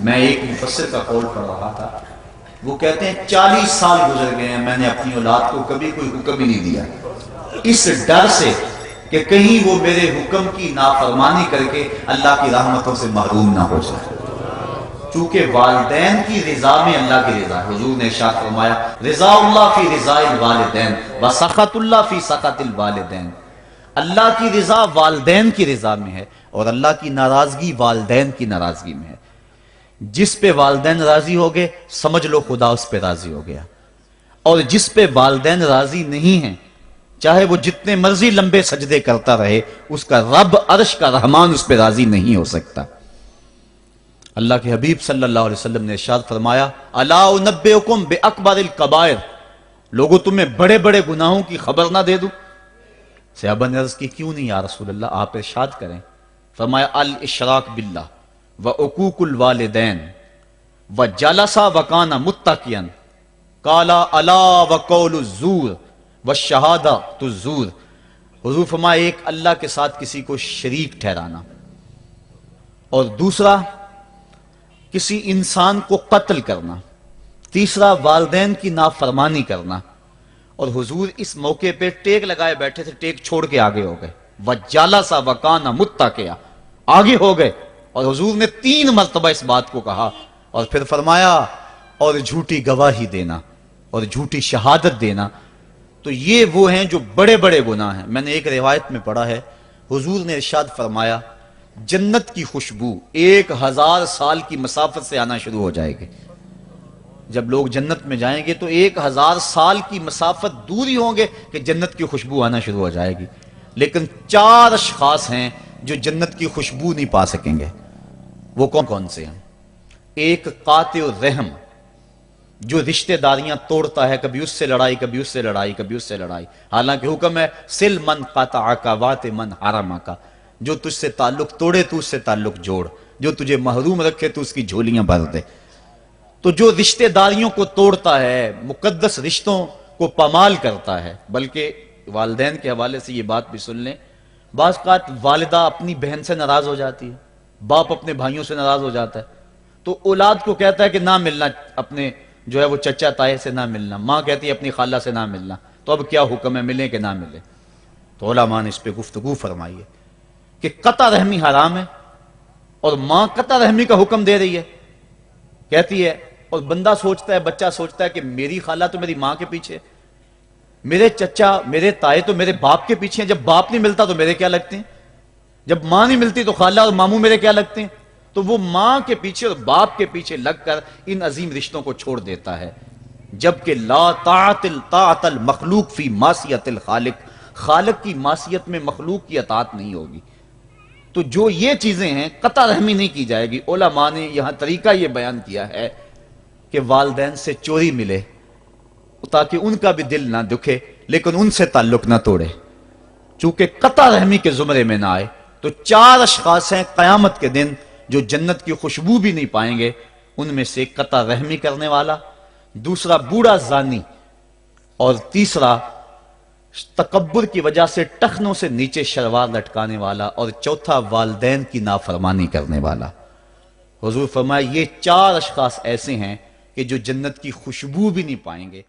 میں ایک مفسر کا قول پڑھ رہا تھا، وہ کہتے ہیں 40 سال گزر گئے ہیں، میں نے اپنی اولاد کو کبھی کوئی حکم ہی نہیں دیا، اس ڈر سے کہ کہیں وہ میرے حکم کی نافرمانی کر کے اللہ کی رحمتوں سے محروم نہ ہو جائے۔ چونکہ والدین کی رضا میں اللہ کی رضا ہے۔ حضور نے ارشاد فرمایا رضا اللہ فی رضا الوالدین وسخط اللہ فی سخط الوالدین، اللہ کی رضا والدین کی رضا میں ہے اور اللہ کی ناراضگی والدین کی ناراضگی میں ہے۔ جس پہ والدین راضی ہو گئے سمجھ لو خدا اس پہ راضی ہو گیا، اور جس پہ والدین راضی نہیں ہیں چاہے وہ جتنے مرضی لمبے سجدے کرتا رہے، اس کا رب عرش کا رحمان اس پہ راضی نہیں ہو سکتا۔ اللہ کے حبیب صلی اللہ علیہ وسلم نے ارشاد فرمایا الا انبئکم باکبر الکبائر، لوگوں تمہیں بڑے بڑے گناہوں کی خبر نہ دے دوں؟ صحابہ نے عرض کی کیوں نہیں یا رسول اللہ، آپ ارشاد کریں۔ فرمایا الاشراک باللہ وعقوق الوالدین وجلس وکان متقیا قال الا وقول الزور والشہادۃ الزور، حضور فرمایا ایک اللہ کے ساتھ کسی کو شریک ٹھہرانا، اور دوسرا کسی انسان کو قتل کرنا، تیسرا والدین کی نافرمانی کرنا۔ اور حضور اس موقع پہ ٹیک لگائے بیٹھے تھے، ٹیک چھوڑ کے آگے ہو گئے، وَجَلَسَ وَكَانَ مُتَّكِئًا، آگے ہو گئے، اور حضور نے 3 مرتبہ اس بات کو کہا، اور پھر فرمایا اور جھوٹی گواہی دینا اور جھوٹی شہادت دینا۔ تو یہ وہ ہیں جو بڑے بڑے گناہ ہیں۔ میں نے ایک روایت میں پڑھا ہے حضور نے ارشاد فرمایا جنت کی خوشبو 1000 سال کی مسافت سے آنا شروع ہو جائے گی۔ جب لوگ جنت میں جائیں گے تو 1000 سال کی مسافت دور ہی ہوں گے کہ جنت کی خوشبو آنا شروع ہو جائے گی، لیکن 4 اشخاص ہیں جو جنت کی خوشبو نہیں پا سکیں گے۔ وہ کون کون سے ہیں؟ ایک قاطع الرحم، جو رشتہ داریاں توڑتا ہے، کبھی اس سے لڑائی، کبھی اس سے لڑائی، کبھی اس سے لڑائی، حالانکہ حکم ہے سل من قطعک وات من حرمک، جو تجھ سے تعلق توڑے تو اس سے تعلق جوڑ، جو تجھے محروم رکھے تو اس کی جھولیاں بھر دے۔ تو جو رشتہ داریوں کو توڑتا ہے، مقدس رشتوں کو پامال کرتا ہے، بلکہ والدین کے حوالے سے یہ بات بھی سن لیں، بعض اوقات والدہ اپنی بہن سے ناراض ہو جاتی ہے، باپ اپنے بھائیوں سے ناراض ہو جاتا ہے، تو اولاد کو کہتا ہے کہ نہ ملنا، اپنے جو ہے وہ چچا تائے سے نہ ملنا، ماں کہتی ہے اپنی خالہ سے نہ ملنا، تو اب کیا حکم ہے، ملیں کہ نہ ملیں؟ تو علماء نے اس پہ گفتگو فرمائی ہے کہ قطع رحمی حرام ہے، اور ماں قطع رحمی کا حکم دے رہی ہے، کہتی ہے، اور بندہ سوچتا ہے، بچہ سوچتا ہے کہ میری خالہ تو میری ماں کے پیچھے، میرے چچا میرے تائے تو میرے باپ کے پیچھے ہیں، جب باپ نہیں ملتا تو میرے کیا لگتے ہیں، جب ماں نہیں ملتی تو خالہ اور ماموں میرے کیا لگتے ہیں؟ تو وہ ماں کے پیچھے اور باپ کے پیچھے لگ کر ان عظیم رشتوں کو چھوڑ دیتا ہے، جبکہ لا طاعت المخلوق فی معصیت الخالق، خالق کی معصیت میں مخلوق کی اطاعت نہیں ہوگی۔ تو جو یہ چیزیں ہیں قطع رحمی نہیں کی جائے گی۔ علماء نے یہاں طریقہ یہ بیان کیا ہے کہ والدین سے چوری ملے تاکہ ان کا بھی دل نہ دکھے لیکن ان سے تعلق نہ توڑے، چونکہ قطع رحمی کے زمرے میں نہ آئے۔ تو 4 اشخاص ہیں قیامت کے دن جو جنت کی خوشبو بھی نہیں پائیں گے، ان میں سے قطع رحمی کرنے والا، دوسرا بوڑھا زانی، اور تیسرا تکبر کی وجہ سے ٹخنوں سے نیچے شلوار لٹکانے والا، اور چوتھا والدین کی نافرمانی کرنے والا۔ حضور فرمایا یہ 4 اشخاص ایسے ہیں کہ جو جنت کی خوشبو بھی نہیں پائیں گے۔